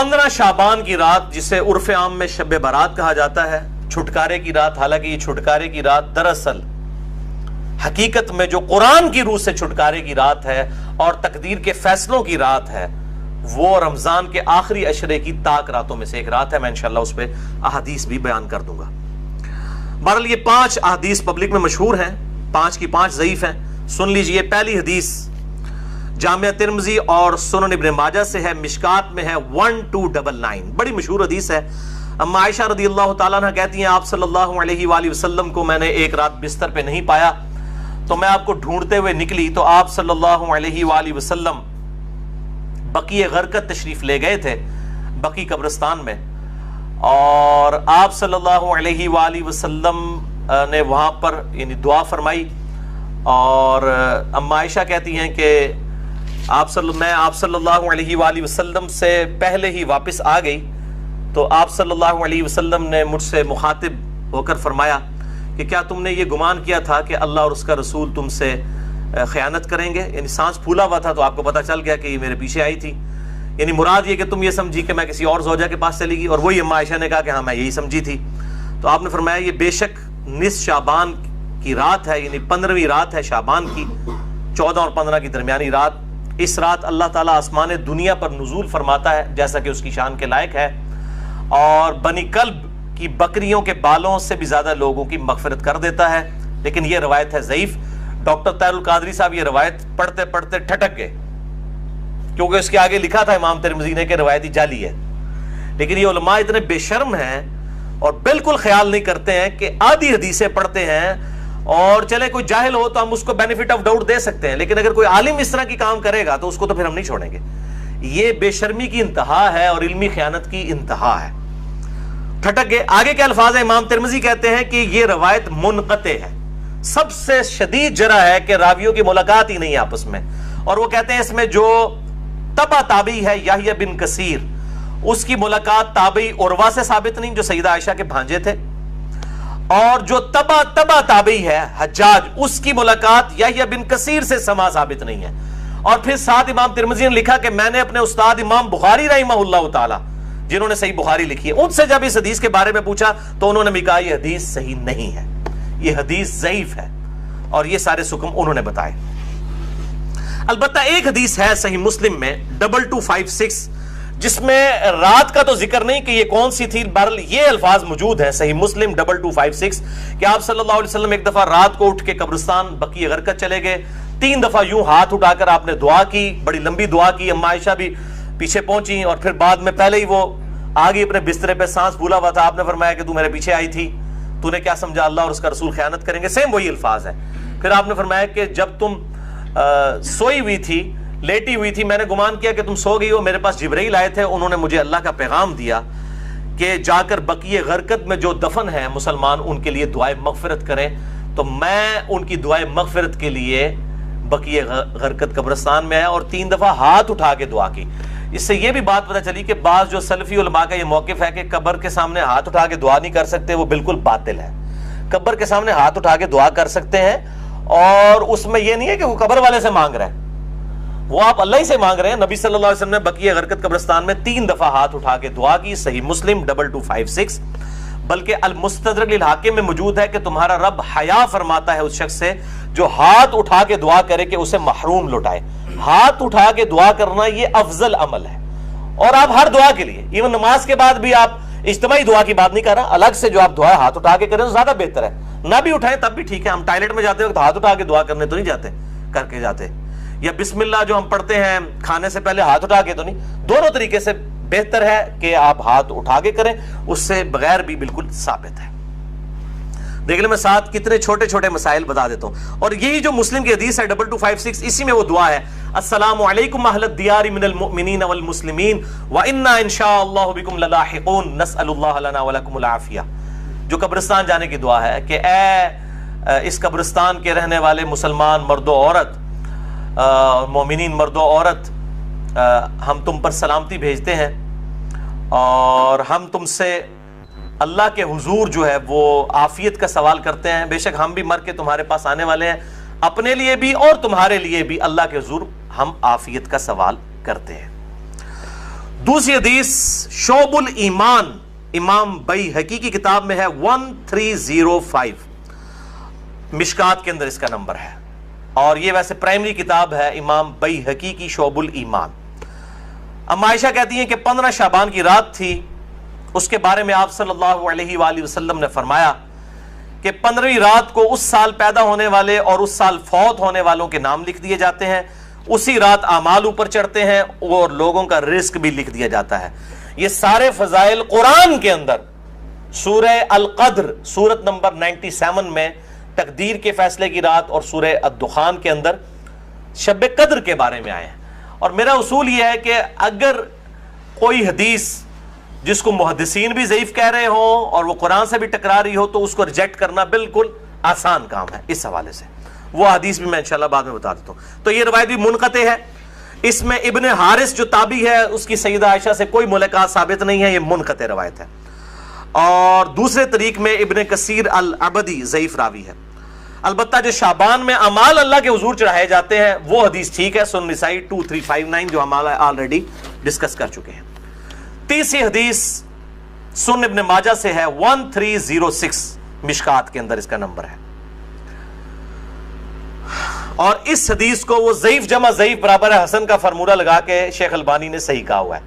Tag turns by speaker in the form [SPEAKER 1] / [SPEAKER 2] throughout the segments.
[SPEAKER 1] 15 شعبان کی رات جسے عرف عام میں شب برات کہا جاتا ہے، چھٹکارے کی رات، حالانکہ یہ چھٹکارے کی رات دراصل حقیقت میں جو قرآن کی روح سے چھٹکارے کی رات ہے اور تقدیر کے فیصلوں کی رات ہے، وہ رمضان کے آخری عشرے کی تاک راتوں میں سے ایک رات ہے۔ میں انشاءاللہ اس پہ احادیث بھی بیان کر دوں گا۔ بہرحال یہ 5 احادیث پبلک میں مشہور ہیں، 5 کی 5 ضعیف ہیں۔ سن لیجئے، پہلی حدیث جامعہ ترمذی اور سنن ابن ماجہ سے ہے، مشکات میں ہے 1299، بڑی مشہور حدیث ہے۔ اما عائشہ رضی اللہ تعالیٰ عنہ کہتی ہیں آپ صلی اللہ علیہ وآلہ وسلم کو میں نے ایک رات بستر پہ نہیں پایا تو میں آپ کو ڈھونڈتے ہوئے نکلی تو آپ صلی اللہ علیہ وآلہ وسلم بقیع غرقد تشریف لے گئے تھے، بقیع قبرستان میں، اور آپ صلی اللہ علیہ وآلہ وسلم نے وہاں پر یعنی دعا فرمائی، اور اما عائشہ کہتی ہیں کہ میں آپ صلی اللہ علیہ وآلہ وسلم سے پہلے ہی واپس آ گئی تو آپ صلی اللہ علیہ وسلم نے مجھ سے مخاطب ہو کر فرمایا کہ کیا تم نے یہ گمان کیا تھا کہ اللہ اور اس کا رسول تم سے خیانت کریں گے؟ یعنی سانس پھولا ہوا تھا تو آپ کو پتہ چل گیا کہ یہ میرے پیچھے آئی تھی، یعنی مراد یہ کہ تم یہ سمجھی کہ میں کسی اور زوجہ کے پاس چلی گئی، اور وہی اما عائشہ نے کہا کہ ہاں میں یہی سمجھی تھی۔ تو آپ نے فرمایا یہ بے شک نصف شعبان کی رات ہے، یعنی 15ویں رات ہے شعبان کی، 14 اور 15 کی درمیانی رات۔ اس رات اللہ تعالیٰ آسمان دنیا پر نزول فرماتا ہے جیسا کہ اس کی شان کے لائق ہے، اور بنی کلب کی بکریوں کے بالوں سے بھی زیادہ لوگوں کی مغفرت کر دیتا ہے، لیکن یہ روایت ہے ضعیف۔ ڈاکٹر طاہر القادری صاحب یہ روایت پڑھتے پڑھتے ٹھٹک گئے، کیونکہ اس کے آگے لکھا تھا امام ترمذی نے کہ روایتی جعلی ہے، لیکن یہ علماء اتنے بے شرم ہیں اور بالکل خیال نہیں کرتے ہیں کہ آدھی حدیثیں پڑھتے ہیں، اور چلے کوئی جاہل ہو تو ہم اس کو بینیفٹ آف ڈاؤٹ دے سکتے ہیں، لیکن اگر کوئی عالم اس طرح کی کام کرے گا تو اس کو تو پھر ہم نہیں چھوڑیں گے۔ یہ بے شرمی کی انتہا ہے اور علمی خیانت کی انتہا ہے۔ ٹھٹک گئے۔ آگے کے الفاظ ہیں، امام ترمذی کہتے ہیں کہ یہ روایت منقطع ہے، سب سے شدید جرح ہے کہ راویوں کی ملاقات ہی نہیں ہے آپس میں، اور وہ کہتے ہیں اس میں جو تبع تابعی ہے یحییٰ بن کثیر، اس کی ملاقات تابعی عروہ سے ثابت نہیں جو سیدہ عائشہ کے بھانجے تھے، اور جو تبع تابعی ہے حجاج، اس کی ملاقات یحییٰ بن کثیر سے سما ثابت نہیں ہے۔ اور پھر ساتھ امام ترمذی نے لکھا کہ میں نے اپنے استاد امام بخاری رحمہ اللہ تعالی جنہوں نے صحیح بخاری لکھی ہے، ان سے جب اس حدیث کے بارے میں پوچھا تو انہوں نے بھی کہا یہ حدیث صحیح نہیں ہے، یہ حدیث ضعیف ہے، اور یہ سارے حکم انہوں نے بتائے۔ البتہ ایک حدیث ہے صحیح مسلم میں 2256 جس میں رات کا تو ذکر نہیں کہ یہ کون سی تھی، بہرحال یہ الفاظ موجود ہیں صحیح مسلم 2256 کہ آپ صلی اللہ علیہ وسلم ایک دفعہ رات کو اٹھ کے قبرستان بقیع غرقد چلے گئے، 3 دفعہ یوں ہاتھ اٹھا کر آپ نے دعا کی، بڑی لمبی دعا کی، اما عائشہ بھی پیچھے پہنچی، اور پھر بعد میں پہلے ہی وہ آگے اپنے بسترے پہ سانس پھولا ہوا تھا، آپ نے فرمایا کہ تو میرے پیچھے آئی تھی، تو نے کیا سمجھا اللہ اور اس کا رسول خیانت کریں گے، سیم وہی الفاظ ہے۔ پھر آپ نے فرمایا کہ جب تم سوئی ہوئی تھی، لیٹی ہوئی تھی، میں نے گمان کیا کہ تم سو گئی ہو، میرے پاس جبرائیل آئے تھے، انہوں نے مجھے اللہ کا پیغام دیا کہ جا کر بقیع غرقد میں جو دفن ہیں مسلمان ان کے لیے دعائے مغفرت کریں، تو میں ان کی دعائے مغفرت کے لیے بقیع غرقد قبرستان میں آیا اور 3 دفعہ ہاتھ اٹھا کے دعا کی۔ اس سے یہ بھی بات پتہ چلی کہ بعض جو سلفی علماء کا یہ موقف ہے کہ قبر کے سامنے ہاتھ اٹھا کے دعا نہیں کر سکتے، وہ بالکل باطل ہے۔ قبر کے سامنے ہاتھ اٹھا کے دعا کر سکتے ہیں، اور اس میں یہ نہیں ہے کہ وہ قبر والے سے مانگ رہے ہیں، وہ آپ اللہ ہی سے مانگ رہے ہیں۔ نبی صلی اللہ علیہ وسلم نے بقیع غرقد قبرستان میں 3 دفعہ ہاتھ اٹھا کے دعا کی، صحیح مسلم 2256۔ بلکہ المستدرک للحاکم میں موجود ہے کہ تمہارا رب حیا فرماتا ہے اس شخص سے جو ہاتھ اٹھا کے دعا کرے کہ اسے محروم لوٹائے۔ ہاتھ اٹھا کے دعا کرنا یہ افضل عمل ہے، اور آپ ہر دعا کے لیے، ایون نماز کے بعد بھی آپ اجتماعی دعا کی بات نہیں کر رہا، الگ سے جو آپ دعا ہاتھ اٹھا کے کریں تو زیادہ بہتر ہے، نہ بھی اٹھائیں تب بھی ٹھیک ہے۔ ہم ٹائلٹ میں جاتے وقت ہاتھ اٹھا کے دعا کرنے تو نہیں جاتے، کر کے جاتے، یا بسم اللہ جو ہم پڑھتے ہیں کھانے سے پہلے ہاتھ اٹھا کے تو نہیں، دونوں طریقے سے بہتر ہے کہ آپ ہاتھ اٹھا کے کریں، اس سے بغیر بھی بالکل ثابت ہے۔ دیکھ لیں میں ساتھ کتنے چھوٹے چھوٹے مسائل بتا دیتا ہوں، اور یہی جو مسلم کی حدیث ہے 2256 اسی میں وہ دعا ہے، السلام علیکم اہل الدیار من المؤمنین والمسلمین وإنا انشاءاللہ بکم للاحقون نسأل اللہ لنا ولکم العافیہ، جو قبرستان جانے کی دعا ہے کہ اے اس قبرستان کے رہنے والے مسلمان مرد و عورت، مومنین مرد و عورت، ہم تم پر سلامتی بھیجتے ہیں، اور ہم تم سے اللہ کے حضور جو ہے وہ عافیت کا سوال کرتے ہیں، بے شک ہم بھی مر کے تمہارے پاس آنے والے ہیں، اپنے لیے بھی اور تمہارے لیے بھی اللہ کے حضور ہم عافیت کا سوال کرتے ہیں۔ دوسری حدیث شعب الایمان امام بیہقی کی کتاب میں ہے 1305، مشکات کے اندر اس کا نمبر ہے، اور یہ ویسے پرائمری کتاب ہے امام بیہقی کی شعب الایمان۔ ام عائشہ کہتی ہیں کہ 15 شعبان کی رات تھی، اس کے بارے میں آپ صلی اللہ علیہ وآلہ وسلم نے فرمایا کہ 15ویں رات کو اس سال پیدا ہونے والے اور اس سال فوت ہونے والوں کے نام لکھ دیے جاتے ہیں، اسی رات اعمال اوپر چڑھتے ہیں اور لوگوں کا رزق بھی لکھ دیا جاتا ہے۔ یہ سارے فضائل قرآن کے اندر سورہ القدر سورت نمبر 97 میں تقدیر کے فیصلے کی رات اور سورہ الدخان کے اندر شب قدر کے بارے میں آئے ہیں۔ اور میرا اصول یہ ہے کہ اگر کوئی حدیث جس کو محدثین بھی ضعیف کہہ رہے ہوں اور وہ قرآن سے بھی ٹکرا رہی ہو تو اس کو ریجیکٹ کرنا بالکل آسان کام ہے۔ اس حوالے سے وہ حدیث بھی میں انشاءاللہ بعد میں بتا دیتا ہوں۔ تو یہ روایت بھی منقطع ہے، اس میں ابن حارث جو تابعی ہے اس کی سیدہ عائشہ سے کوئی ملاقات ثابت نہیں ہے، یہ منقطع روایت ہے۔ اور دوسرے طریق میں ابن کثیر العبدی ضعیف راوی ہے۔ البتہ جو شعبان میں اعمال اللہ کے حضور چڑھائے جاتے ہیں وہ حدیث ٹھیک ہے، سنن نسائی 2359 جو ہم آلریڈی ڈسکس کر چکے ہیں۔ تیسری حدیث سنن ابن ماجہ سے ہے 1306، مشکات کے اندر اس کا نمبر ہے، اور اس حدیث کو وہ ضعیف جمع ضعیف برابر ہے حسن کا فارمولہ لگا کے شیخ البانی نے صحیح کہا ہوا ہے۔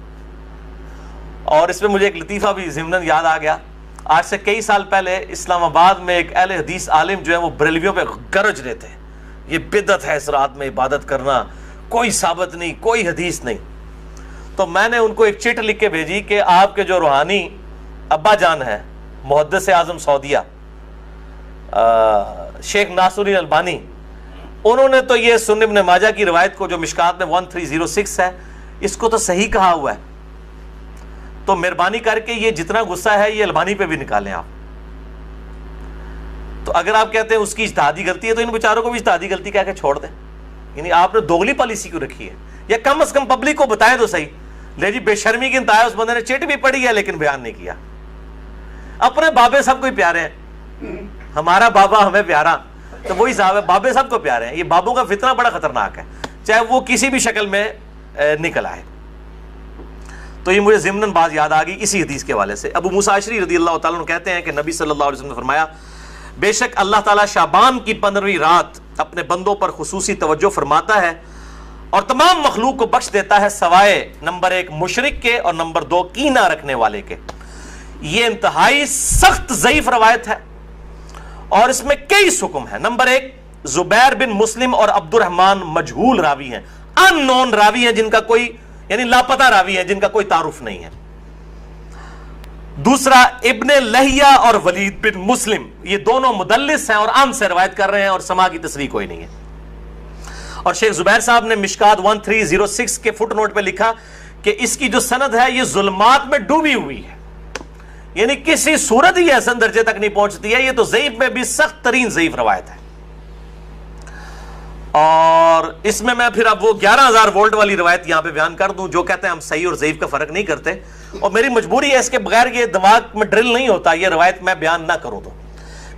[SPEAKER 1] اور اس میں مجھے ایک لطیفہ بھی ضمناً یاد آ گیا، آج سے کئی سال پہلے اسلام آباد میں ایک اہل حدیث عالم جو ہے وہ بریلویوں پہ گرج رہے تھے، یہ بدعت ہے اس رات میں عبادت کرنا، کوئی ثابت نہیں، کوئی حدیث نہیں۔ تو میں نے ان کو ایک چٹ لکھ کے بھیجی کہ آپ کے جو روحانی ابا جان ہے محدث اعظم سعودیہ شیخ ناصر الدین البانی، انہوں نے تو یہ سنن ابن ماجہ کی روایت کو جو مشکات میں 1306 ہے اس کو تو صحیح کہا ہوا ہے، تو مہربانی کر کے یہ جتنا غصہ ہے یہ البانی پہ بھی نکالیں آپ۔ تو اگر آپ کہتے ہیں اس کی اجتہادی غلطی ہے تو ان بیچاروں کو بھی اجتہادی غلطی کہہ کے چھوڑ دیں، یعنی آپ نے دوگلی پالیسی کیوں رکھی ہے؟ یا کم از کم پبلک کو بتائیں تو صحیح، لے جی بے شرمی کی انتہا ہے، اس بندے نے چٹ بھی پڑھی ہے لیکن بیان نہیں کیا۔ اپنے بابے سب کو پیارے ہیں، ہمارا بابا ہمیں پیارا تو وہی صاحب ہے، بابے سب کو پیارے ہیں۔ یہ بابوں کا فتنہ بڑا خطرناک ہے، چاہے وہ کسی بھی شکل میں نکل آئے۔ تو یہ مجھے ضمناً بات یاد آ گئی اسی حدیث کے حوالے سے۔ ابو موسیٰ اشعری رضی اللہ تعالیٰ عنہ کہتے ہیں کہ نبی صلی اللہ علیہ وسلم نے فرمایا، بے شک اللہ تعالیٰ شعبان کی 15ویں رات اپنے بندوں پر خصوصی توجہ فرماتا ہے اور تمام مخلوق کو بخش دیتا ہے سوائے نمبر 1 مشرک کے اور نمبر 2 کینہ رکھنے والے کے۔ یہ انتہائی سخت ضعیف روایت ہے اور اس میں کئی حکم ہیں۔ نمبر 1 زبیر بن مسلم اور عبد الرحمن مجہول راوی ہیں، ان نون راوی ہیں، جن کا کوئی یعنی لاپتہ راوی ہیں، جن کا کوئی تعارف نہیں ہے۔ دوسرا ابن لہیہ اور ولید بن مسلم، یہ دونوں مدلس ہیں اور عام سے روایت کر رہے ہیں اور سما کی تصریح کوئی نہیں ہے۔ اور شیخ زبیر صاحب نے مشکات 1306 کے فٹ نوٹ پہ لکھا کہ اس کی جو سند ہے یہ ظلمات میں ڈوبی ہوئی ہے، یعنی کسی صورت ہی حسن درجے تک نہیں پہنچتی ہے، یہ تو ضعیف میں بھی سخت ترین ضعیف روایت ہے۔ اور اس میں پھر اب وہ 11,000 وولٹ والی روایت یہاں پہ بیان کر دوں جو کہتے ہیں ہم صحیح اور ضعیف کا فرق نہیں کرتے، اور میری مجبوری ہے، اس کے بغیر یہ دماغ میں ڈرل نہیں ہوتا یہ روایت میں بیان نہ کروں تو۔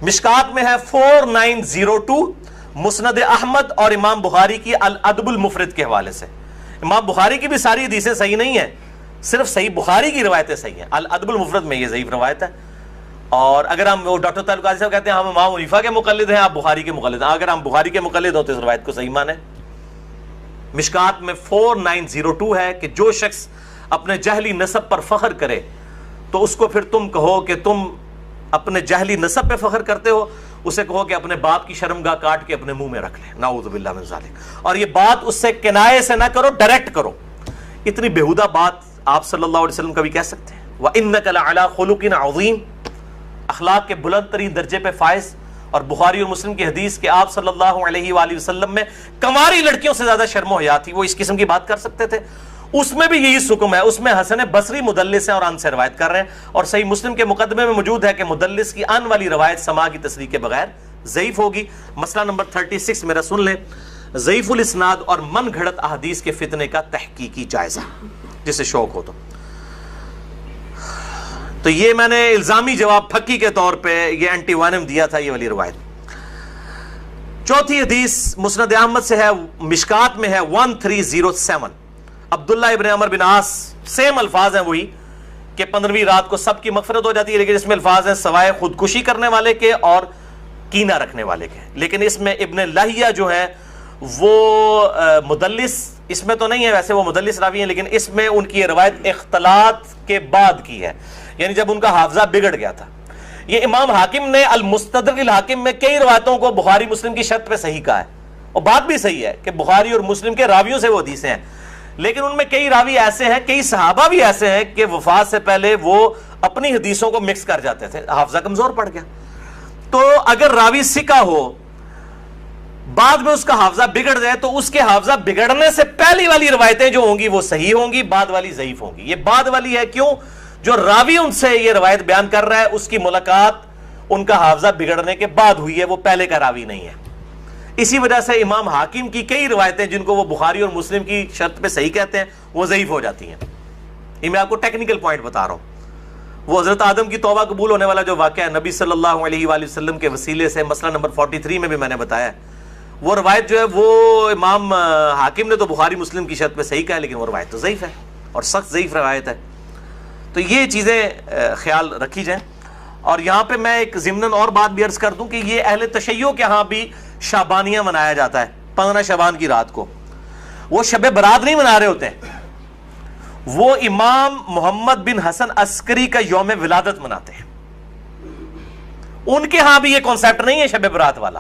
[SPEAKER 1] مشکات میں ہے 4902 مسند احمد اور امام بخاری کی الادب المفرد کے حوالے سے۔ امام بخاری کی بھی ساری حدیثیں صحیح نہیں ہیں، صرف صحیح بخاری کی روایتیں صحیح ہیں، الادب المفرد میں یہ ضعیف روایت ہے۔ اور اگر ہم وہ ڈاکٹر طارق قاضی صاحب کہتے ہیں ہم امام حنیفہ کے مقلد ہیں، آپ بخاری کے مقلد ہیں، اگر ہم بخاری کے مقلد ہوں تو اس روایت کو صحیح مانیں۔ مشکات میں 4902 ہے کہ جو شخص اپنے جہلی نسب پر فخر کرے تو اس کو پھر تم کہو کہ تم اپنے جہلی نسب پہ فخر کرتے ہو، اسے کہو کہ اپنے باپ کی شرمگاہ کاٹ کے اپنے منہ میں رکھ لے، نعوذ باللہ من ذالک۔ اور یہ بات اس سے کنایے سے نہ کرو، ڈائریکٹ کرو۔ اتنی بےہودہ بات آپ صلی اللہ علیہ وسلم کبھی کہہ سکتے ہیں؟ وَإِنَّكَ لَعَلَىٰ خُلُقٍ عَظِيمٍ، اخلاق کے بلند ترین درجے پہ فائز۔ اور بخاری اور مسلم کی حدیث کہ آپ صلی اللہ علیہ وآلہ وسلم میں کنواری لڑکیوں سے زیادہ شرم و حیا تھی، وہ اس قسم کی بات کر سکتے تھے؟ اس میں بھی یہی حکم ہے، اس میں حسن بصری مدلس ہیں اور ان سے روایت کر رہے ہیں، اور صحیح مسلم کے مقدمے میں موجود ہے کہ مدلس کی ان والی روایت سما کی تصریح کے بغیر ضعیف ہوگی۔ مسئلہ نمبر 36 میرا سن لیں، ضعیف الاسناد اور من گھڑت احادیث کے فتنے کا تحقیقی جائزہ، جسے شوق ہو تو یہ میں نے الزامی جواب پھکی کے طور پہ یہ اینٹی وانم دیا تھا یہ والی روایت۔ چوتھی حدیث مسند احمد سے ہے، مشکات میں ہے 1307، عبداللہ ابن عمر بن عاص، سیم الفاظ ہیں وہی کہ 15ویں رات کو سب کی مغفرت ہو جاتی ہے، لیکن اس میں الفاظ ہیں سوائے خودکشی کرنے والے کے اور کینہ رکھنے والے کے. لیکن اس میں ابن لہیہ جو ہے وہ مدلس، اس میں تو نہیں ہے، ویسے وہ مدلس راوی ہیں، لیکن اس میں ان کی روایت اختلاط کے بعد کی ہے، یعنی جب ان کا حافظہ بگڑ گیا تھا. یہ امام حاکم نے المستدرک الحاکم میں کئی روایتوں کو بخاری مسلم کی شرط پہ صحیح کہا ہے، اور بات بھی صحیح ہے کہ بخاری اور مسلم کے راویوں سے وہ حدیثیں ہیں، لیکن ان میں کئی راوی ایسے ہیں، کئی صحابہ بھی ایسے ہیں کہ وفات سے پہلے وہ اپنی حدیثوں کو مکس کر جاتے تھے، حافظہ کمزور پڑ گیا. تو اگر راوی ثقہ ہو، بعد میں اس کا حافظہ بگڑ جائے، تو اس کے حافظہ بگڑنے سے پہلی والی روایتیں جو ہوں گی وہ صحیح ہوں گی، بعد والی ضعیف ہوں گی. یہ بعد والی ہے کیوں؟ جو راوی ان سے یہ روایت بیان کر رہا ہے اس کی ملاقات ان کا حافظہ بگڑنے کے بعد ہوئی ہے، وہ پہلے کا راوی نہیں ہے. اسی وجہ سے امام حاکم کی کئی روایتیں جن کو وہ بخاری اور مسلم کی شرط پہ صحیح کہتے ہیں وہ ضعیف ہو جاتی ہیں. یہ میں آپ کو ٹیکنیکل پوائنٹ بتا رہا ہوں. وہ حضرت آدم کی توبہ قبول ہونے والا جو واقعہ ہے نبی صلی اللہ علیہ وآلہ وسلم کے وسیلے سے، مسئلہ نمبر 43 میں بھی میں نے بتایا ہے، وہ روایت جو ہے وہ امام حاکم نے تو بخاری مسلم کی شرط پہ صحیح کہا ہے، لیکن وہ روایت تو ضعیف ہے اور سخت ضعیف روایت ہے. تو یہ چیزیں خیال رکھی جائیں. اور یہاں پہ میں ایک ضمناً اور بات بھی عرض کر دوں کہ یہ اہل تشیع کے ہاں بھی شعبانیہ منایا جاتا ہے 15 شعبان کی رات کو. وہ شب برات نہیں منا رہے ہوتے ہیں، وہ امام محمد بن حسن عسکری کا یوم ولادت مناتے ہیں. ان کے ہاں بھی یہ کانسیپٹ نہیں ہے شب برات والا،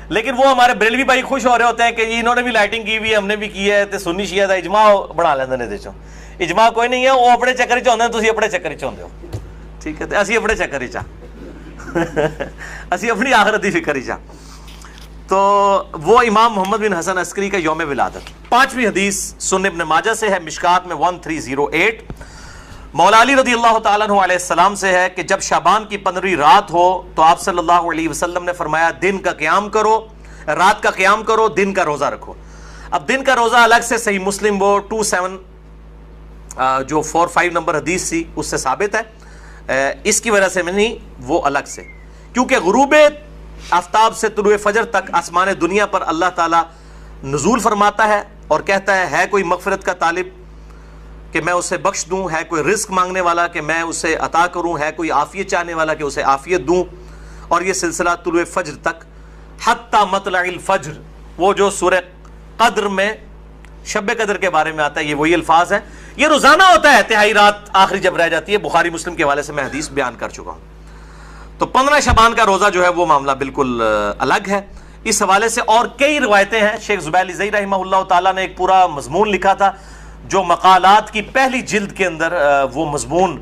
[SPEAKER 1] لیکن وہ ہمارے بریلوی بھائی خوش ہو رہے ہوتے ہیں کہ انہوں نے بھی لائٹنگ کی ہوئی ہے، ہم نے بھی کی ہے، تے سنی شیعہ دا اجماع بنا لیندے نے. دیکھو اجماع کوئی نہیں ہے، وہ اپنے چکر چ ہوندے ہیں، تسی اپنے چکر چ ہوندے ہو. ٹھیک ہے، تے اسی اپنے چکر چ اسی اپنی آخرت دی فکر چ. تو وہ امام محمد بن حسن عسکری کا یوم ولادت. 5ویں حدیث سنن ابن ماجہ سے ہے، مشکات میں 1308. مولا علی رضی اللہ تعالیٰ عنہ علیہ السلام سے ہے کہ جب شعبان کی 15ویں رات ہو تو آپ صلی اللہ علیہ وسلم نے فرمایا دن کا قیام کرو، رات کا قیام کرو، دن کا روزہ رکھو. اب دن کا روزہ الگ سے صحیح مسلم وہ 45 نمبر حدیث تھی اس سے ثابت ہے، اس کی وجہ سے میں نہیں، وہ الگ سے، کیونکہ غروب آفتاب سے طلوع فجر تک آسمان دنیا پر اللہ تعالیٰ نزول فرماتا ہے اور کہتا ہے کوئی مغفرت کا طالب کہ میں اسے بخش دوں، ہے کوئی رزق مانگنے والا کہ میں اسے عطا کروں، ہے کوئی عافیت چاہنے والا کہ اسے عافیت دوں. اور یہ سلسلہ طلوع فجر تک حتی مطلع الفجر، وہ جو سورہ قدر میں شب قدر کے بارے میں آتا ہے، یہ وہی الفاظ ہیں. یہ روزانہ ہوتا ہے، تہائی رات آخری جب رہ جاتی ہے. بخاری مسلم کے حوالے سے میں حدیث بیان کر چکا ہوں. تو 15 شعبان کا روزہ جو ہے وہ معاملہ بالکل الگ ہے. اس حوالے سے اور کئی روایتیں ہیں. شیخ زبیر علی رحمہ اللہ تعالیٰ نے ایک پورا مضمون لکھا تھا جو مقالات کی پہلی جلد کے اندر وہ مضمون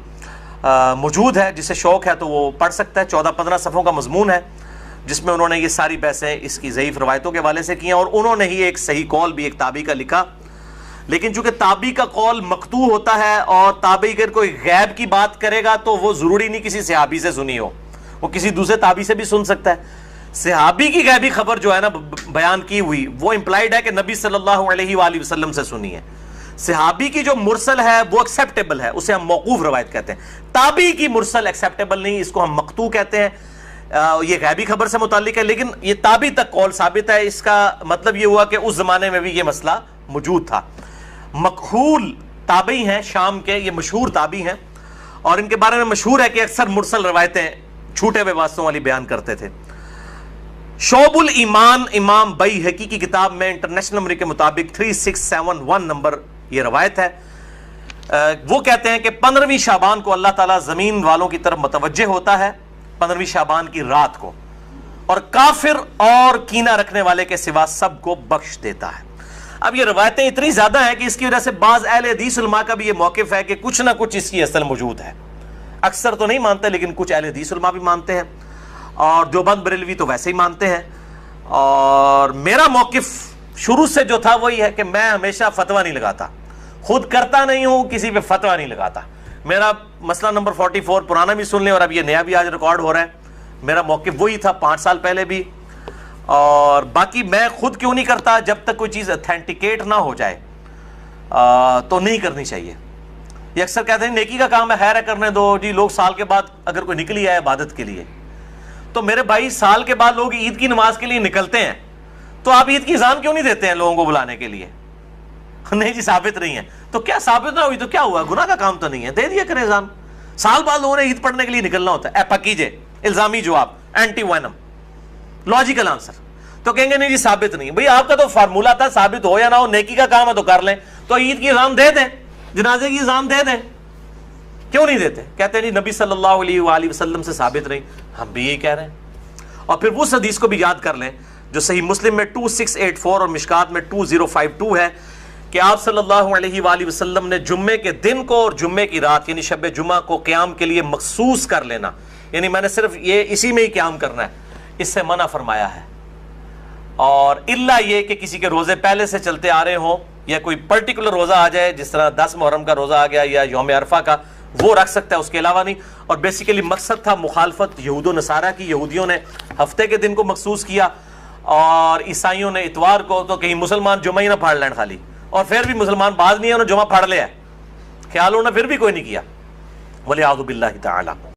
[SPEAKER 1] موجود ہے، جسے شوق ہے تو وہ پڑھ سکتا ہے. 14-15 صفحوں کا مضمون ہے جس میں انہوں نے یہ ساری بحثیں اس کی ضعیف روایتوں کے حوالے سے کی ہیں، اور انہوں نے ہی ایک صحیح قول بھی ایک تابعی کا لکھا. لیکن چونکہ تابعی کا قول مقطوع ہوتا ہے اور تابعی اگر کوئی غیب کی بات کرے گا تو وہ ضروری نہیں کسی صحابی سے سنی ہو، وہ کسی دوسرے تابعی سے بھی سن سکتا ہے. صحابی کی غیبی خبر جو ہے نا بیان کی ہوئی وہ امپلائڈ ہے کہ نبی صلی اللہ علیہ وآلہ وسلم سے سنی ہے. صحابی کی جو مرسل ہے وہ ایکسیپٹیبل ہے، اسے ہم موقوف روایت کہتے ہیں. تابعی کی مرسل ایکسیپٹیبل نہیں، اس کو ہم مقطوع کہتے ہیں. یہ غیبی خبر سے متعلق ہے، لیکن یہ تابعی تک قول ثابت ہے. اس کا مطلب یہ ہوا کہ اس زمانے میں بھی یہ مسئلہ موجود تھا. مکحول تابعی ہیں شام کے، یہ مشہور تابعی ہیں، اور ان کے بارے میں مشہور ہے کہ اکثر مرسل روایتیں چھوٹے ہوئے واسطوں والی بیان کرتے تھے. شعب الایمان امام بیہقی کی کتاب میں انٹرنیشنل نمبر کے مطابق 3671 نمبر یہ روایت ہے. وہ کہتے ہیں کہ 15ویں شعبان کو اللہ تعالیٰ زمین والوں کی طرف متوجہ ہوتا ہے 15ویں شعبان کی رات کو، اور کافر اور کینہ رکھنے والے کے سوا سب کو بخش دیتا ہے. اب یہ روایتیں اتنی زیادہ ہیں کہ اس کی وجہ سے بعض اہل حدیث علماء کا بھی یہ موقف ہے کہ کچھ نہ کچھ اس کی اصل موجود ہے. اکثر تو نہیں مانتے لیکن کچھ اہل حدیث علماء بھی مانتے ہیں، اور دیوبند بریلوی تو ویسے ہی مانتے ہیں. اور میرا موقف شروع سے جو تھا وہی ہے کہ میں ہمیشہ فتویٰ نہیں لگاتا، خود کرتا نہیں ہوں، کسی پہ فتویٰ نہیں لگاتا. میرا مسئلہ نمبر 44 پرانا بھی سن لیں اور اب یہ نیا بھی آج ریکارڈ ہو رہا ہے. میرا موقف وہی تھا 5 سال پہلے بھی، اور باقی میں خود کیوں نہیں کرتا، جب تک کوئی چیز اتھینٹیکیٹ نہ ہو جائے تو نہیں کرنی چاہیے. یہ اکثر کہتے ہیں نیکی کا کام ہے، خیر ہے کرنے دو جی. لوگ سال کے بعد اگر کوئی نکلی ہے عبادت کے لیے، تو میرے بھائی سال کے بعد لوگ عید کی نماز کے لیے نکلتے ہیں، تو آپ عید کی اذان کیوں نہیں دیتے ہیں لوگوں کو بلانے کے لیے؟ نہیں جی ثابت نہیں ہے. تو کیا ثابت نہ ہوئی تو کیا ہوا, گناہ کا کام تو نہیں ہے, دے دیا کرے اذان. سال بعد لوگوں نے عید پڑھنے کے لیے نکلنا ہوتا ہے, پکیجے الزامی جواب, اینٹی وینم, لاجیکل آنسر. تو کہیں گے نہیں جی ثابت نہیں. بھئی آپ کا تو فارمولا تھا ثابت ہو یا نہ ہو, نیکی کا کام ہے تو کر لیں. تو عید کی اذان دے دیں, جنازے کی اذان دے دیں, کیوں نہیں دیتے؟ کہتے ہیں جی نبی صلی اللہ علیہ وآلہ وسلم سے ثابت نہیں. ہم بھی یہی کہہ رہے ہیں. اور پھر اس حدیث کو بھی یاد کر لیں جو صحیح مسلم میں 2684 اور مشکات میں 2052 ہے کہ آپ صلی اللہ علیہ وآلہ وسلم نے جمعے کے دن کو اور جمعے کی رات یعنی شب جمعہ کو قیام کے لیے مخصوص کر لینا, یعنی میں نے صرف یہ اسی میں ہی قیام کرنا ہے, اس سے منع فرمایا ہے. اور الا یہ کہ کسی کے روزے پہلے سے چلتے آ رہے ہوں یا کوئی پرٹیکولر روزہ آ جائے, جس طرح 10 محرم کا روزہ آ گیا یا یوم عرفہ کا, وہ رکھ سکتا ہے, اس کے علاوہ نہیں. اور بیسیکلی مقصد تھا مخالفت یہود و نصارہ کی. یہودیوں نے ہفتے کے دن کو مخصوص کیا اور عیسائیوں نے اتوار کو, تو کہیں مسلمان جمعہ ہی نہ پھاڑ لین خالی, اور پھر بھی مسلمان بعض نہیں ہے انہوں نے جمعہ پھاڑ لیا ہے, خیال ہونا پھر بھی کوئی نہیں کیا. وَلِعَوْذُ بِاللَّهِ تَعَالَى.